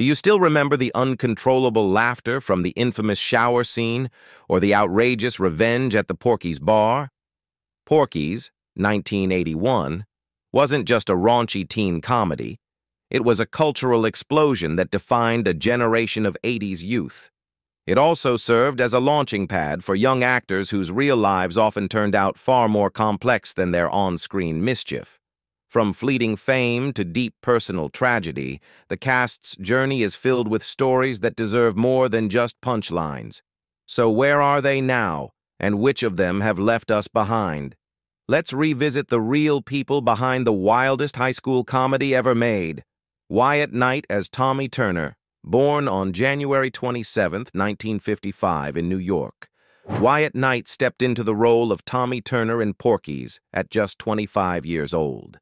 Do you still remember the uncontrollable laughter from the infamous shower scene or the outrageous revenge at the Porky's bar? Porky's, 1981, wasn't just a raunchy teen comedy. It was a cultural explosion that defined a generation of 80s youth. It also served as a launching pad for young actors whose real lives often turned out far more complex than their on-screen mischief. From fleeting fame to deep personal tragedy, the cast's journey is filled with stories that deserve more than just punchlines. So where are they now, and which of them have left us behind? Let's revisit the real people behind the wildest high school comedy ever made. Wyatt Knight as Tommy Turner, born on January 27, 1955 in New York. Wyatt Knight stepped into the role of Tommy Turner in Porky's at just 25 years old.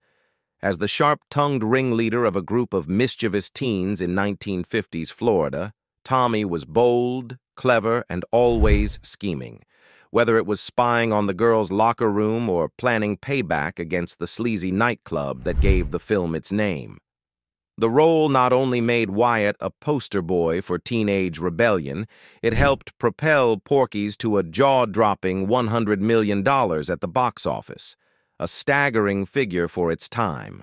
As the sharp-tongued ringleader of a group of mischievous teens in 1950s Florida, Tommy was bold, clever, and always scheming, whether it was spying on the girls' locker room or planning payback against the sleazy nightclub that gave the film its name. The role not only made Wyatt a poster boy for teenage rebellion, it helped propel Porky's to a jaw-dropping $100 million at the box office, a staggering figure for its time.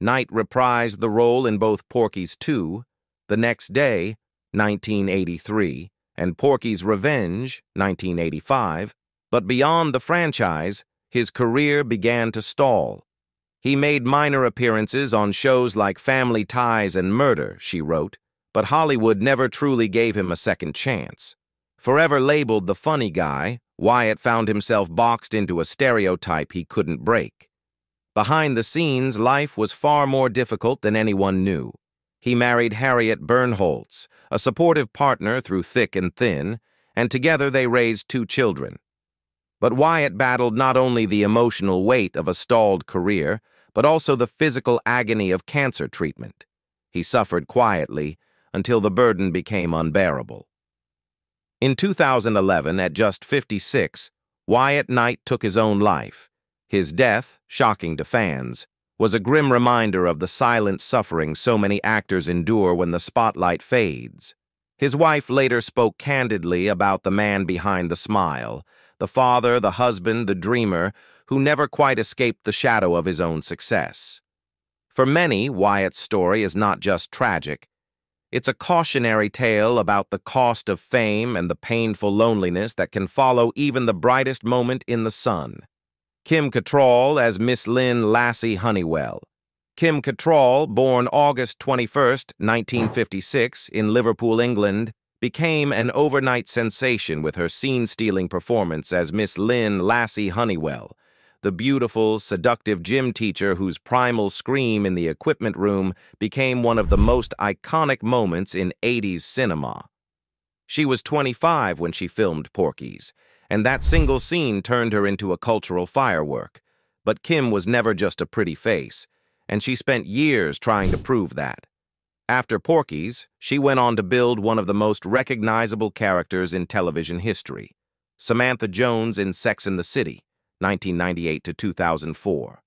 Knight reprised the role in both Porky's 2, The Next Day, 1983, and Porky's Revenge, 1985, but beyond the franchise, his career began to stall. He made minor appearances on shows like Family Ties and Murder, she wrote, but Hollywood never truly gave him a second chance. Forever labeled the funny guy, Wyatt found himself boxed into a stereotype he couldn't break. Behind the scenes, life was far more difficult than anyone knew. He married Harriet Bernholtz, a supportive partner through thick and thin, and together they raised 2 children. But Wyatt battled not only the emotional weight of a stalled career, but also the physical agony of cancer treatment. He suffered quietly until the burden became unbearable. In 2011, at just 56, Wyatt Knight took his own life. His death, shocking to fans, was a grim reminder of the silent suffering so many actors endure when the spotlight fades. His wife later spoke candidly about the man behind the smile, the father, the husband, the dreamer, who never quite escaped the shadow of his own success. For many, Wyatt's story is not just tragic. It's a cautionary tale about the cost of fame and the painful loneliness that can follow even the brightest moment in the sun. Kim Cattrall as Miss Lynn Lassie Honeywell. Kim Cattrall, born August 21, 1956, in Liverpool, England, became an overnight sensation with her scene-stealing performance as Miss Lynn Lassie Honeywell, the beautiful, seductive gym teacher whose primal scream in the equipment room became one of the most iconic moments in 80s cinema. She was 25 when she filmed Porky's, and that single scene turned her into a cultural firework. But Kim was never just a pretty face, and she spent years trying to prove that. After Porky's, she went on to build one of the most recognizable characters in television history, Samantha Jones in Sex and the City, 1998 to 2004.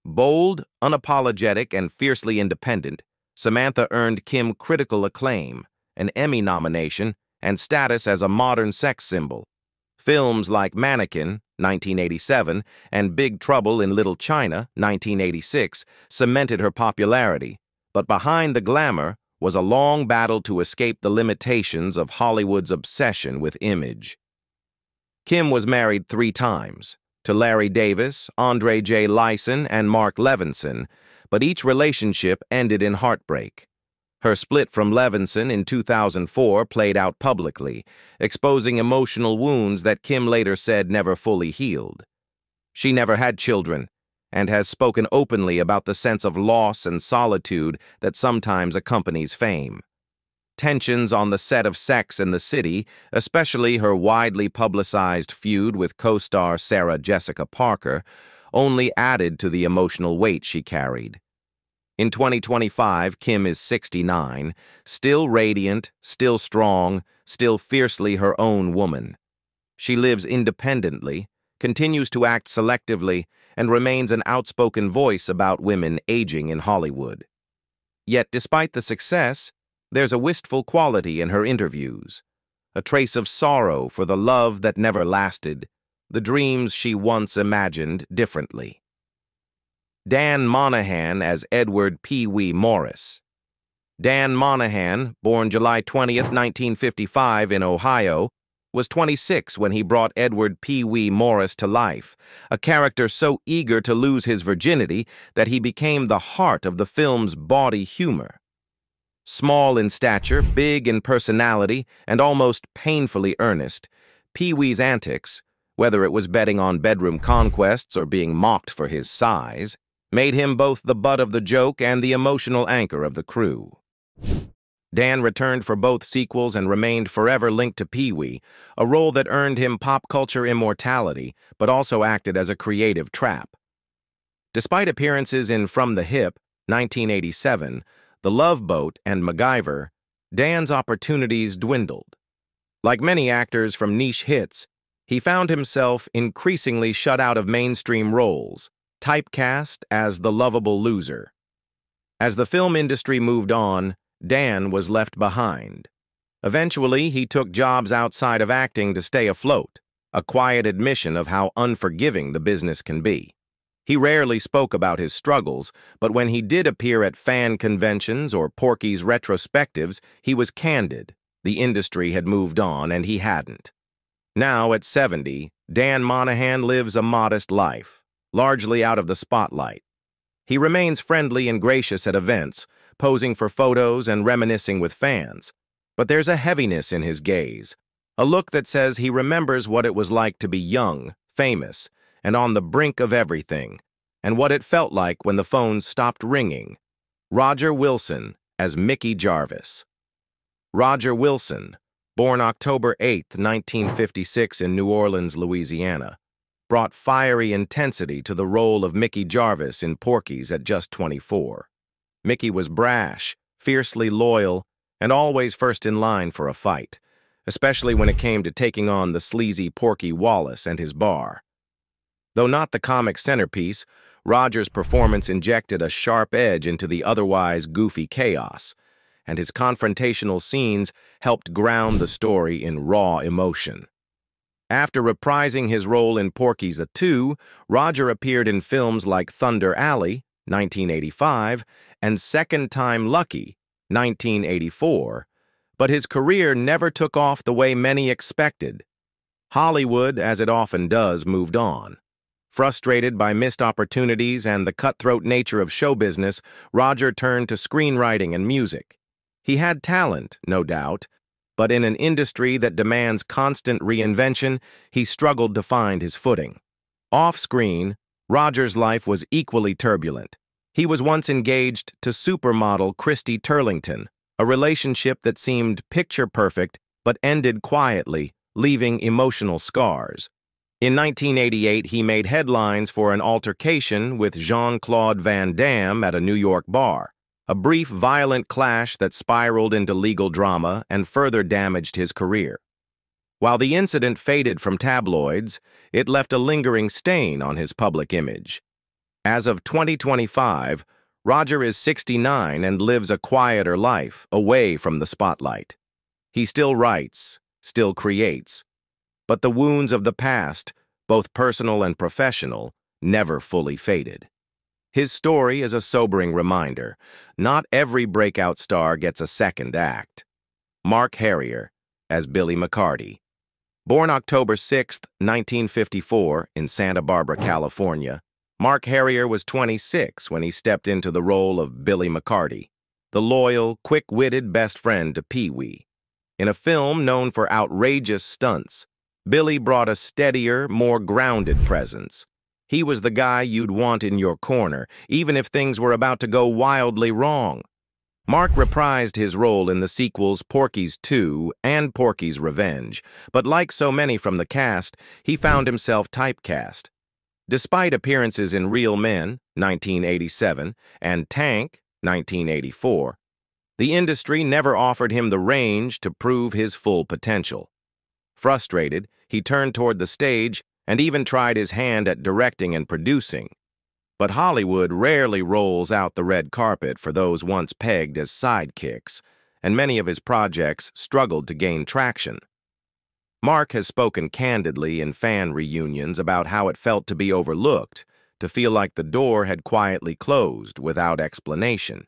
Bold, unapologetic, and fiercely independent, Samantha earned Kim critical acclaim, an Emmy nomination, and status as a modern sex symbol. Films like Mannequin, 1987, and Big Trouble in Little China, 1986, cemented her popularity, but behind the glamour was a long battle to escape the limitations of Hollywood's obsession with image. Kim was married 3 times, to Larry Davis, Andre J. Lyson, and Mark Levinson, but each relationship ended in heartbreak. Her split from Levinson in 2004 played out publicly, exposing emotional wounds that Kim later said never fully healed. She never had children, and has spoken openly about the sense of loss and solitude that sometimes accompanies fame. Tensions on the set of Sex and the City, especially her widely publicized feud with co-star Sarah Jessica Parker, only added to the emotional weight she carried. In 2025, Kim is 69, still radiant, still strong, still fiercely her own woman. She lives independently, continues to act selectively, and remains an outspoken voice about women aging in Hollywood. Yet, despite the success, There's a wistful quality in her interviews, a trace of sorrow for the love that never lasted, the dreams she once imagined differently. Dan Monahan as Edward Pee Wee Morris. Dan Monahan, born July 20th, 1955 in Ohio, was 26 when he brought Edward Pee Wee Morris to life, a character so eager to lose his virginity that he became the heart of the film's bawdy humor. Small in stature, big in personality, and almost painfully earnest, Pee Wee's antics, whether it was betting on bedroom conquests or being mocked for his size, made him both the butt of the joke and the emotional anchor of the crew. Dan returned for both sequels and remained forever linked to Pee Wee, a role that earned him pop culture immortality, but also acted as a creative trap. Despite appearances in From the Hip, 1987, The Love Boat, and MacGyver, Dan's opportunities dwindled. Like many actors from niche hits, he found himself increasingly shut out of mainstream roles, typecast as the lovable loser. As the film industry moved on, Dan was left behind. Eventually, he took jobs outside of acting to stay afloat, a quiet admission of how unforgiving the business can be. He rarely spoke about his struggles, but when he did appear at fan conventions or Porky's retrospectives, he was candid. The industry had moved on, and he hadn't. Now, at 70, Dan Monahan lives a modest life, largely out of the spotlight. He remains friendly and gracious at events, posing for photos and reminiscing with fans. But there's a heaviness in his gaze, a look that says he remembers what it was like to be young, famous, and on the brink of everything, and what it felt like when the phone stopped ringing. Roger Wilson as Mickey Jarvis. Roger Wilson, born October 8, 1956 in New Orleans, Louisiana, brought fiery intensity to the role of Mickey Jarvis in Porky's at just 24. Mickey was brash, fiercely loyal, and always first in line for a fight, especially when it came to taking on the sleazy Porky Wallace and his bar. Though not the comic centerpiece, Roger's performance injected a sharp edge into the otherwise goofy chaos, and his confrontational scenes helped ground the story in raw emotion. After reprising his role in Porky's The Two, Roger appeared in films like Thunder Alley, 1985, and Second Time Lucky, 1984, but his career never took off the way many expected. Hollywood, as it often does, moved on. Frustrated by missed opportunities and the cutthroat nature of show business, Roger turned to screenwriting and music. He had talent, no doubt, but in an industry that demands constant reinvention, he struggled to find his footing. Off-screen, Roger's life was equally turbulent. He was once engaged to supermodel Christy Turlington, a relationship that seemed picture-perfect but ended quietly, leaving emotional scars. In 1988, he made headlines for an altercation with Jean-Claude Van Damme at a New York bar, a brief, violent clash that spiraled into legal drama and further damaged his career. While the incident faded from tabloids, it left a lingering stain on his public image. As of 2025, Roger is 69 and lives a quieter life, away from the spotlight. He still writes, still creates, but the wounds of the past, both personal and professional, never fully faded. His story is a sobering reminder. Not every breakout star gets a second act. Mark Harrier as Billy McCarty. Born October 6, 1954, in Santa Barbara, California, Mark Harrier was 26 when he stepped into the role of Billy McCarty, the loyal, quick-witted best friend to Pee Wee. In a film known for outrageous stunts, Billy brought a steadier, more grounded presence. He was the guy you'd want in your corner, even if things were about to go wildly wrong. Mark reprised his role in the sequels Porky's 2 and Porky's Revenge, but like so many from the cast, he found himself typecast. Despite appearances in Real Men, 1987, and Tank, 1984, the industry never offered him the range to prove his full potential. Frustrated, he turned toward the stage and even tried his hand at directing and producing. But Hollywood rarely rolls out the red carpet for those once pegged as sidekicks, and many of his projects struggled to gain traction. Mark has spoken candidly in fan reunions about how it felt to be overlooked, to feel like the door had quietly closed without explanation.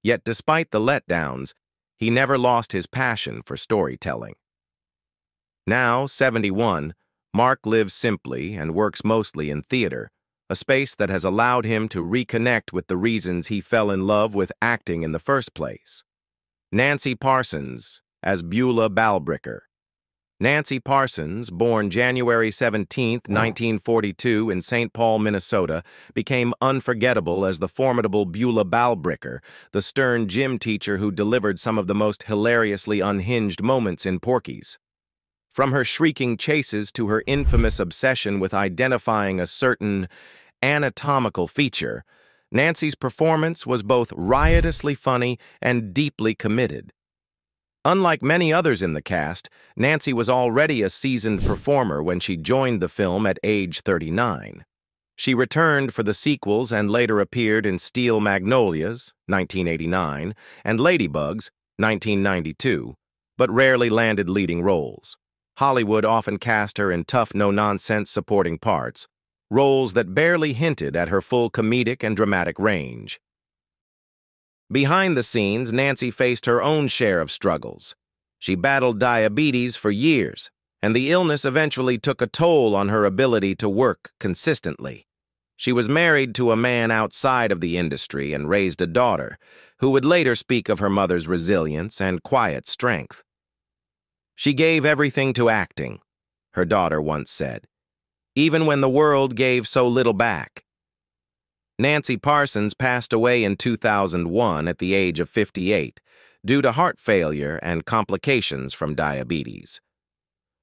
Yet despite the letdowns, he never lost his passion for storytelling. Now, 71, Mark lives simply and works mostly in theater, a space that has allowed him to reconnect with the reasons he fell in love with acting in the first place. Nancy Parsons as Beulah Balbricker. Nancy Parsons, born January 17, 1942 in St. Paul, Minnesota, became unforgettable as the formidable Beulah Balbricker, the stern gym teacher who delivered some of the most hilariously unhinged moments in Porky's. From her shrieking chases to her infamous obsession with identifying a certain anatomical feature, Nancy's performance was both riotously funny and deeply committed. Unlike many others in the cast, Nancy was already a seasoned performer when she joined the film at age 39. She returned for the sequels and later appeared in Steel Magnolias, 1989, and Ladybugs, 1992, but rarely landed leading roles. Hollywood often cast her in tough, no-nonsense supporting parts, roles that barely hinted at her full comedic and dramatic range. Behind the scenes, Nancy faced her own share of struggles. She battled diabetes for years, and the illness eventually took a toll on her ability to work consistently. She was married to a man outside of the industry and raised a daughter, who would later speak of her mother's resilience and quiet strength. She gave everything to acting, her daughter once said, even when the world gave so little back. Nancy Parsons passed away in 2001 at the age of 58 due to heart failure and complications from diabetes.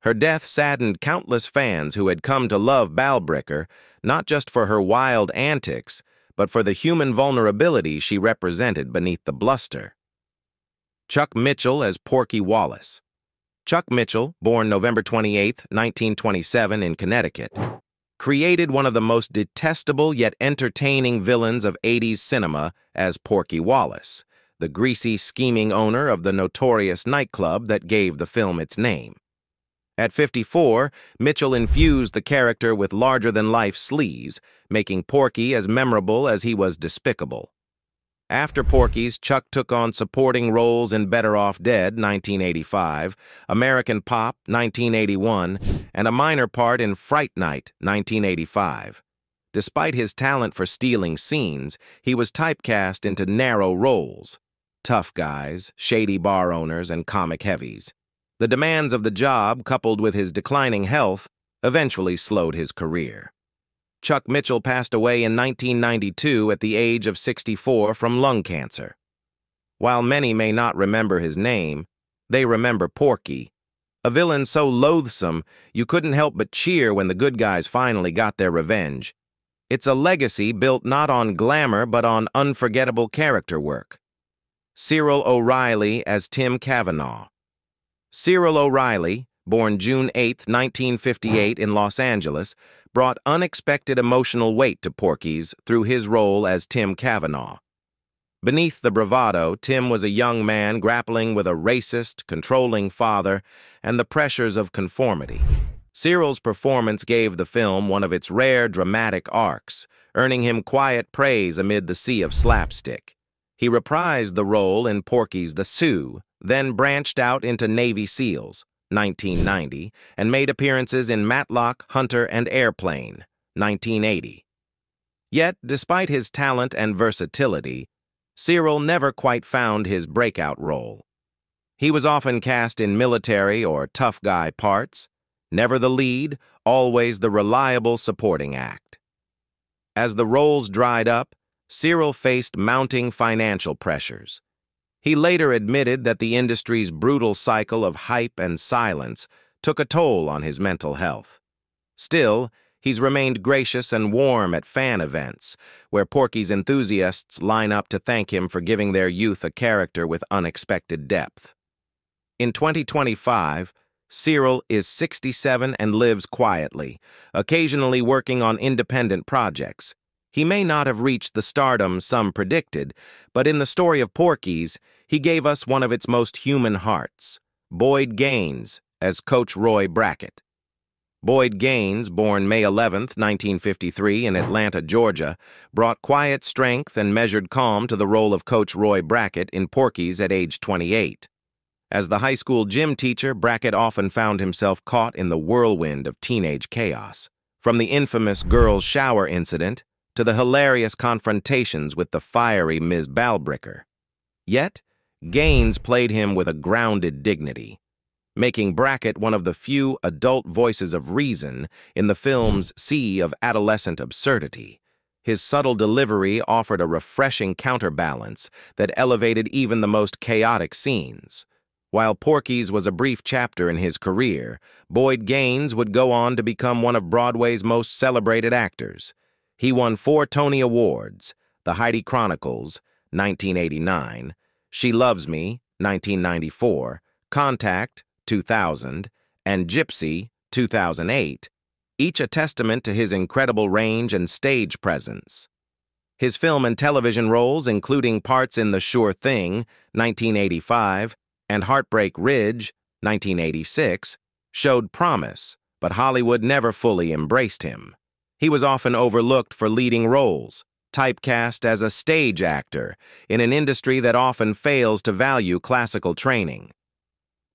Her death saddened countless fans who had come to love Balbricker not just for her wild antics, but for the human vulnerability she represented beneath the bluster. Chuck Mitchell as Porky Wallace. Chuck Mitchell, born November 28, 1927 in Connecticut, created one of the most detestable yet entertaining villains of 80s cinema as Porky Wallace, the greasy, scheming owner of the notorious nightclub that gave the film its name. At 54, Mitchell infused the character with larger-than-life sleaze, making Porky as memorable as he was despicable. After Porky's, Chuck took on supporting roles in Better Off Dead, 1985, American Pop, 1981, and a minor part in Fright Night, 1985. Despite his talent for stealing scenes, he was typecast into narrow roles: tough guys, shady bar owners, and comic heavies. The demands of the job, coupled with his declining health, eventually slowed his career. Chuck Mitchell passed away in 1992 at the age of 64 from lung cancer. While many may not remember his name, they remember Porky, a villain so loathsome you couldn't help but cheer when the good guys finally got their revenge. It's a legacy built not on glamour but on unforgettable character work. Cyril O'Reilly as Tim Cavanaugh. Cyril O'Reilly, born June 8, 1958 in Los Angeles, brought unexpected emotional weight to Porky's through his role as Tim Cavanaugh. Beneath the bravado, Tim was a young man grappling with a racist, controlling father and the pressures of conformity. Cyril's performance gave the film one of its rare dramatic arcs, earning him quiet praise amid the sea of slapstick. He reprised the role in Porky's The Sioux, then branched out into Navy SEALs, 1990, and made appearances in Matlock, Hunter, and Airplane, 1980. Yet, despite his talent and versatility, Cyril never quite found his breakout role. He was often cast in military or tough guy parts, never the lead, always the reliable supporting act. As the roles dried up, Cyril faced mounting financial pressures. He later admitted that the industry's brutal cycle of hype and silence took a toll on his mental health. Still, he's remained gracious and warm at fan events, where Porky's enthusiasts line up to thank him for giving their youth a character with unexpected depth. In 2025, Cyril is 67 and lives quietly, occasionally working on independent projects. He may not have reached the stardom some predicted, but in the story of Porky's, he gave us one of its most human hearts, Boyd Gaines as Coach Roy Brackett. Boyd Gaines, born May 11, 1953 in Atlanta, Georgia, brought quiet strength and measured calm to the role of Coach Roy Brackett in Porky's at age 28. As the high school gym teacher, Brackett often found himself caught in the whirlwind of teenage chaos. From the infamous girls' shower incident to the hilarious confrontations with the fiery Ms. Balbricker. Yet, Gaines played him with a grounded dignity, making Brackett one of the few adult voices of reason in the film's sea of adolescent absurdity. His subtle delivery offered a refreshing counterbalance that elevated even the most chaotic scenes. While Porky's was a brief chapter in his career, Boyd Gaines would go on to become one of Broadway's most celebrated actors. He won 4 Tony Awards: The Heidi Chronicles, 1989, She Loves Me, 1994, Contact, 2000, and Gypsy, 2008, each a testament to his incredible range and stage presence. His film and television roles, including parts in The Sure Thing, 1985, and Heartbreak Ridge, 1986, showed promise, but Hollywood never fully embraced him. He was often overlooked for leading roles, typecast as a stage actor in an industry that often fails to value classical training.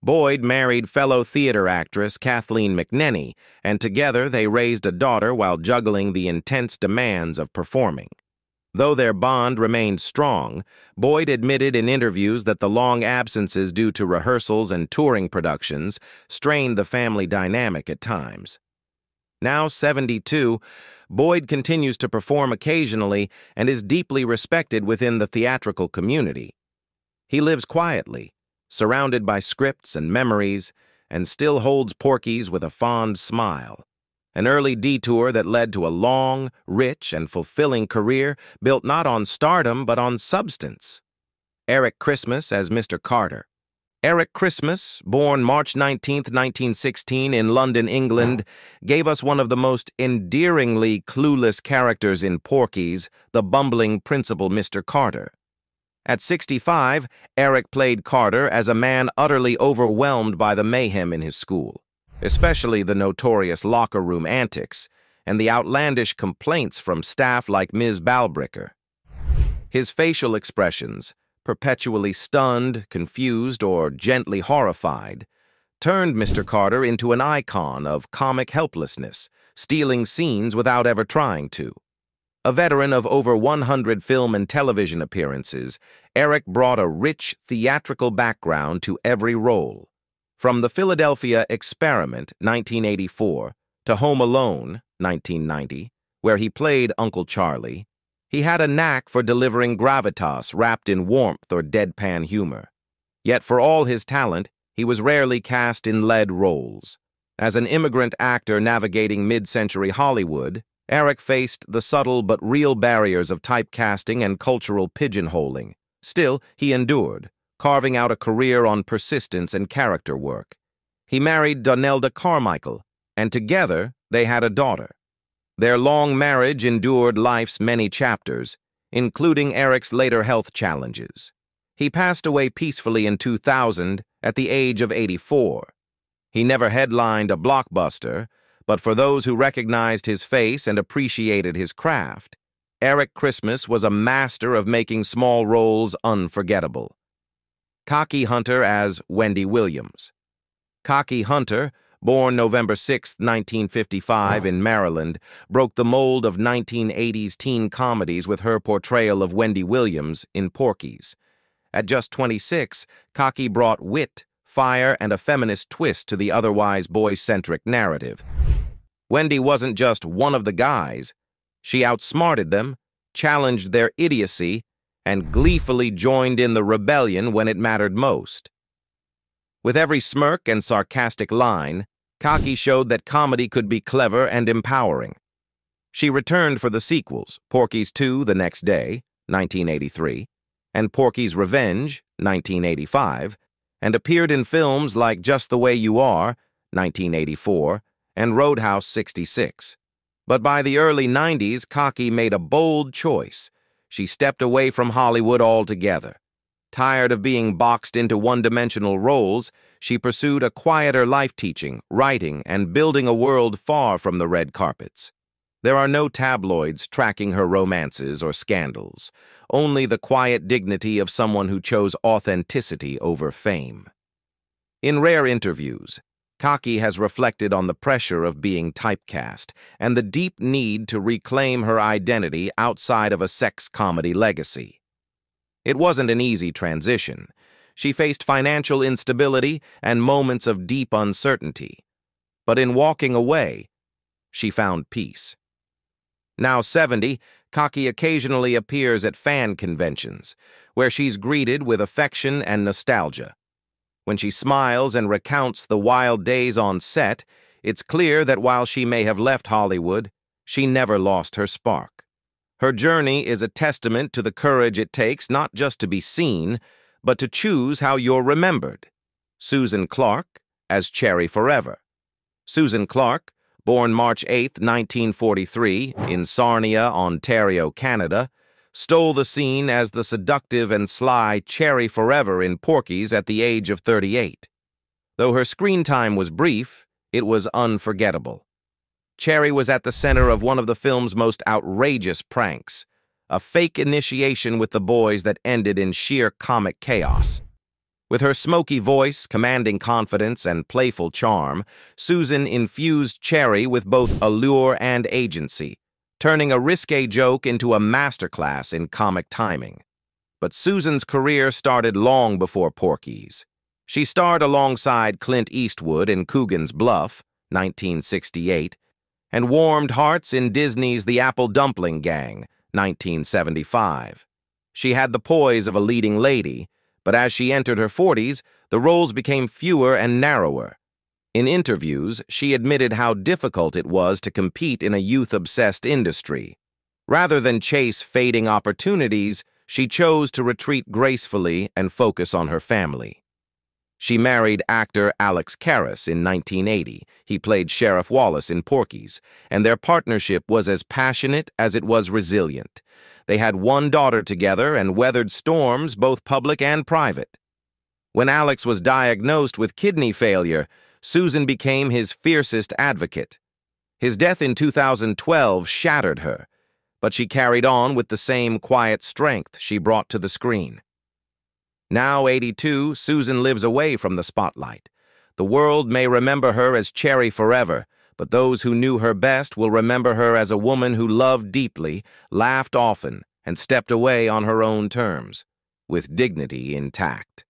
Boyd married fellow theater actress Kathleen McNenny, and together they raised a daughter while juggling the intense demands of performing. Though their bond remained strong, Boyd admitted in interviews that the long absences due to rehearsals and touring productions strained the family dynamic at times. Now 72, Boyd continues to perform occasionally and is deeply respected within the theatrical community. He lives quietly, surrounded by scripts and memories, and still holds Porky's with a fond smile. An early detour that led to a long, rich, and fulfilling career built not on stardom but on substance. Eric Christmas as Mr. Carter. Eric Christmas, born March 19, 1916 in London, England, gave us one of the most endearingly clueless characters in Porky's, the bumbling principal Mr. Carter. At 65, Eric played Carter as a man utterly overwhelmed by the mayhem in his school, especially the notorious locker room antics and the outlandish complaints from staff like Ms. Balbricker. His facial expressions, perpetually stunned, confused, or gently horrified, turned Mr. Carter into an icon of comic helplessness, stealing scenes without ever trying to. A veteran of over 100 film and television appearances, Eric brought a rich theatrical background to every role. From The Philadelphia Experiment, 1984, to Home Alone, 1990, where he played Uncle Charlie, he had a knack for delivering gravitas wrapped in warmth or deadpan humor. Yet for all his talent, he was rarely cast in lead roles. As an immigrant actor navigating mid-century Hollywood, Eric faced the subtle but real barriers of typecasting and cultural pigeonholing. Still, he endured, carving out a career on persistence and character work. He married Donelda Carmichael, and together they had a daughter. Their long marriage endured life's many chapters, including Eric's later health challenges. He passed away peacefully in 2000 at the age of 84. He never headlined a blockbuster, but for those who recognized his face and appreciated his craft, Eric Christmas was a master of making small roles unforgettable. Cocky Hunter as Wendy Williams. Cocky Hunter, born November 6, 1955 in Maryland, broke the mold of 1980s teen comedies with her portrayal of Wendy Williams in Porky's. At just 26, Cocky brought wit, fire, and a feminist twist to the otherwise boy-centric narrative. Wendy wasn't just one of the guys. She outsmarted them, challenged their idiocy, and gleefully joined in the rebellion when it mattered most. With every smirk and sarcastic line, Cocky showed that comedy could be clever and empowering. She returned for the sequels, Porky's 2 the Next Day, 1983, and Porky's Revenge, 1985, and appeared in films like Just the Way You Are, 1984, and Roadhouse 66. But by the early 90s, Cocky made a bold choice. She stepped away from Hollywood altogether. Tired of being boxed into one-dimensional roles, she pursued a quieter life teaching, writing, and building a world far from the red carpets. There are no tabloids tracking her romances or scandals, only the quiet dignity of someone who chose authenticity over fame. In rare interviews, Cocky has reflected on the pressure of being typecast and the deep need to reclaim her identity outside of a sex comedy legacy. It wasn't an easy transition. She faced financial instability and moments of deep uncertainty. But in walking away, she found peace. Now 70, Cocky occasionally appears at fan conventions, where she's greeted with affection and nostalgia. When she smiles and recounts the wild days on set, it's clear that while she may have left Hollywood, she never lost her spark. Her journey is a testament to the courage it takes not just to be seen, but to choose how you're remembered. Susan Clark as Cherry Forever. Susan Clark, born March 8, 1943, in Sarnia, Ontario, Canada, stole the scene as the seductive and sly Cherry Forever in Porky's at the age of 38. Though her screen time was brief, it was unforgettable. Cherry was at the center of one of the film's most outrageous pranks, a fake initiation with the boys that ended in sheer comic chaos. With her smoky voice, commanding confidence, and playful charm, Susan infused Cherry with both allure and agency, turning a risque joke into a masterclass in comic timing. But Susan's career started long before Porky's. She starred alongside Clint Eastwood in Coogan's Bluff, 1968, and warmed hearts in Disney's The Apple Dumpling Gang, 1975. She had the poise of a leading lady, but as she entered her 40s, the roles became fewer and narrower. In interviews, she admitted how difficult it was to compete in a youth-obsessed industry. Rather than chase fading opportunities, she chose to retreat gracefully and focus on her family. She married actor Alex Karras in 1980. He played Sheriff Wallace in Porky's, and their partnership was as passionate as it was resilient. They had one daughter together and weathered storms, both public and private. When Alex was diagnosed with kidney failure, Susan became his fiercest advocate. His death in 2012 shattered her, but she carried on with the same quiet strength she brought to the screen. Now 82, Susan lives away from the spotlight. The world may remember her as Cherry Forever, but those who knew her best will remember her as a woman who loved deeply, laughed often, and stepped away on her own terms, with dignity intact.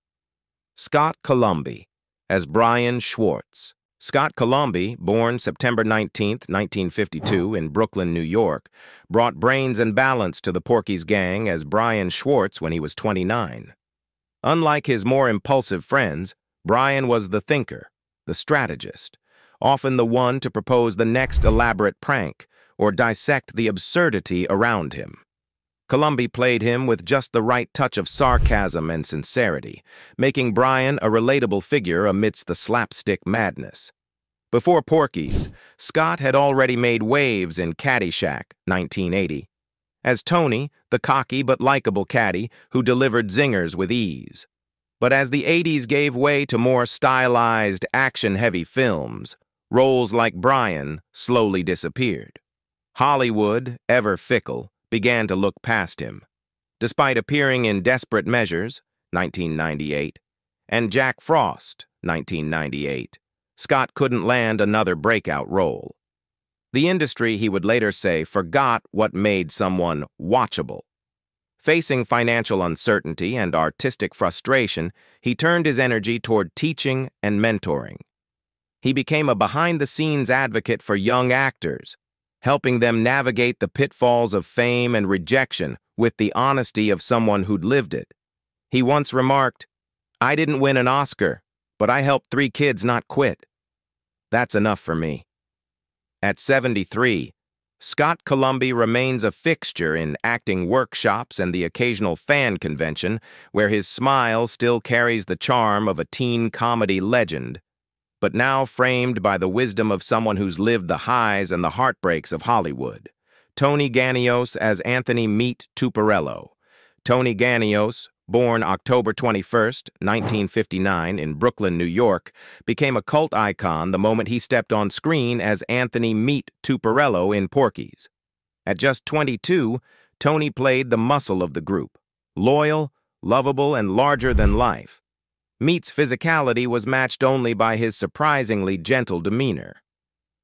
Scott Columbie as Brian Schwartz. Scott Columbie, born September 19, 1952, in Brooklyn, New York, brought brains and balance to the Porky's gang as Brian Schwartz when he was 29. Unlike his more impulsive friends, Brian was the thinker, the strategist, often the one to propose the next elaborate prank or dissect the absurdity around him. Columbie played him with just the right touch of sarcasm and sincerity, making Brian a relatable figure amidst the slapstick madness. Before Porky's, Scott had already made waves in Caddyshack, 1980, as Tony, the cocky but likable caddy who delivered zingers with ease. But as the 80s gave way to more stylized, action-heavy films, roles like Brian slowly disappeared. Hollywood, ever fickle, began to look past him. Despite appearing in Desperate Measures, 1998, and Jack Frost, 1998, Scott couldn't land another breakout role. The industry, he would later say, forgot what made someone watchable. Facing financial uncertainty and artistic frustration, he turned his energy toward teaching and mentoring. He became a behind-the-scenes advocate for young actors, helping them navigate the pitfalls of fame and rejection with the honesty of someone who'd lived it. He once remarked, "I didn't win an Oscar, but I helped 3 kids not quit. That's enough for me." At 73, Scott Columbie remains a fixture in acting workshops and the occasional fan convention where his smile still carries the charm of a teen comedy legend. but now framed by the wisdom of someone who's lived the highs and the heartbreaks of Hollywood. Tony Ganios as Anthony Meat Tuparello. Tony Ganios, born October 21st, 1959, in Brooklyn, New York, became a cult icon the moment he stepped on screen as Anthony Meat Tuparello in Porky's. At just 22, Tony played the muscle of the group, loyal, lovable, and larger than life. Meat's physicality was matched only by his surprisingly gentle demeanor.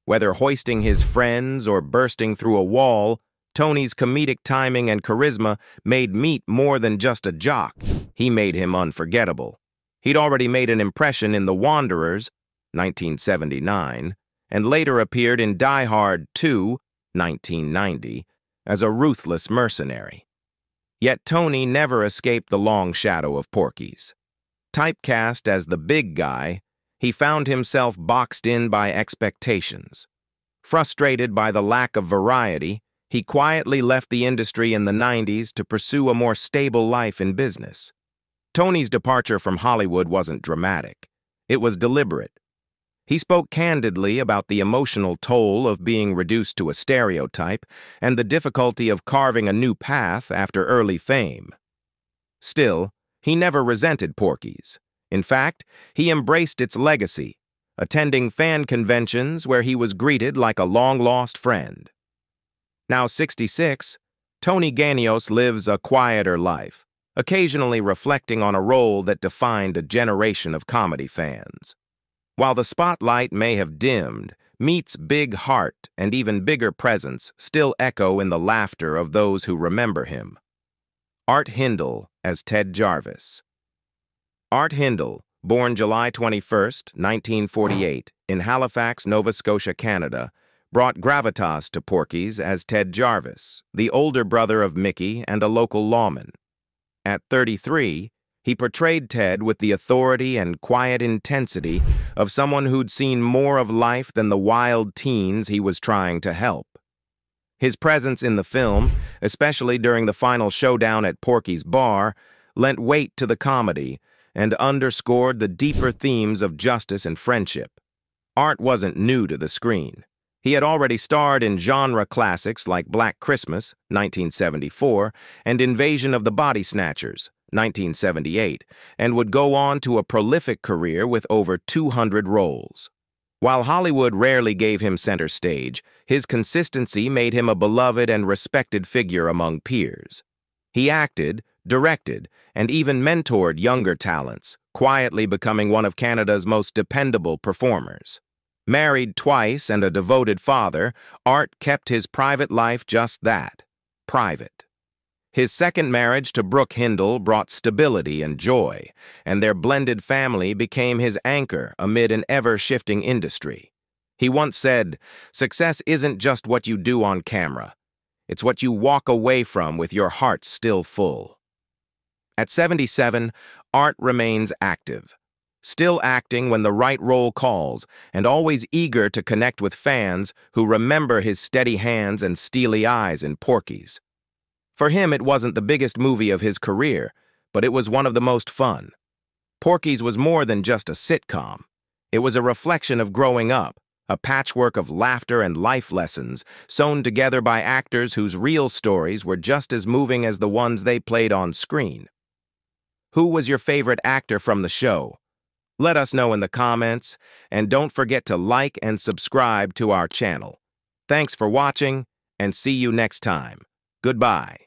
Whether hoisting his friends or bursting through a wall, Tony's comedic timing and charisma made Meat more than just a jock. He made him unforgettable. He'd already made an impression in The Wanderers, 1979, and later appeared in Die Hard 2, 1990, as a ruthless mercenary. Yet Tony never escaped the long shadow of Porky's. Typecast as the big guy, he found himself boxed in by expectations. Frustrated by the lack of variety, he quietly left the industry in the 90s to pursue a more stable life in business. Tony's departure from Hollywood wasn't dramatic. It was deliberate. He spoke candidly about the emotional toll of being reduced to a stereotype and the difficulty of carving a new path after early fame. Still, he never resented Porky's. In fact, he embraced its legacy, attending fan conventions where he was greeted like a long-lost friend. Now 66, Tony Ganios lives a quieter life, occasionally reflecting on a role that defined a generation of comedy fans. While the spotlight may have dimmed, Meat's big heart and even bigger presence still echo in the laughter of those who remember him. Art Hindle as Ted Jarvis. Art Hindle, born July 21, 1948, in Halifax, Nova Scotia, Canada, brought gravitas to Porky's as Ted Jarvis, the older brother of Mickey and a local lawman. At 33, he portrayed Ted with the authority and quiet intensity of someone who'd seen more of life than the wild teens he was trying to help. His presence in the film, especially during the final showdown at Porky's bar, lent weight to the comedy and underscored the deeper themes of justice and friendship. Art wasn't new to the screen. He had already starred in genre classics like Black Christmas, 1974, and Invasion of the Body Snatchers, 1978, and would go on to a prolific career with over 200 roles. While Hollywood rarely gave him center stage, his consistency made him a beloved and respected figure among peers. He acted, directed, and even mentored younger talents, quietly becoming one of Canada's most dependable performers. Married twice and a devoted father, Art kept his private life just that, private. His second marriage to Brooke Hindle brought stability and joy, and their blended family became his anchor amid an ever-shifting industry. He once said, "Success isn't just what you do on camera. It's what you walk away from with your heart still full." At 77, Art remains active, still acting when the right role calls, and always eager to connect with fans who remember his steady hands and steely eyes in Porky's. For him, it wasn't the biggest movie of his career, but it was one of the most fun. Porky's was more than just a sitcom. It was a reflection of growing up, a patchwork of laughter and life lessons sewn together by actors whose real stories were just as moving as the ones they played on screen. Who was your favorite actor from the show? Let us know in the comments, and don't forget to like and subscribe to our channel. Thanks for watching, and see you next time. Goodbye.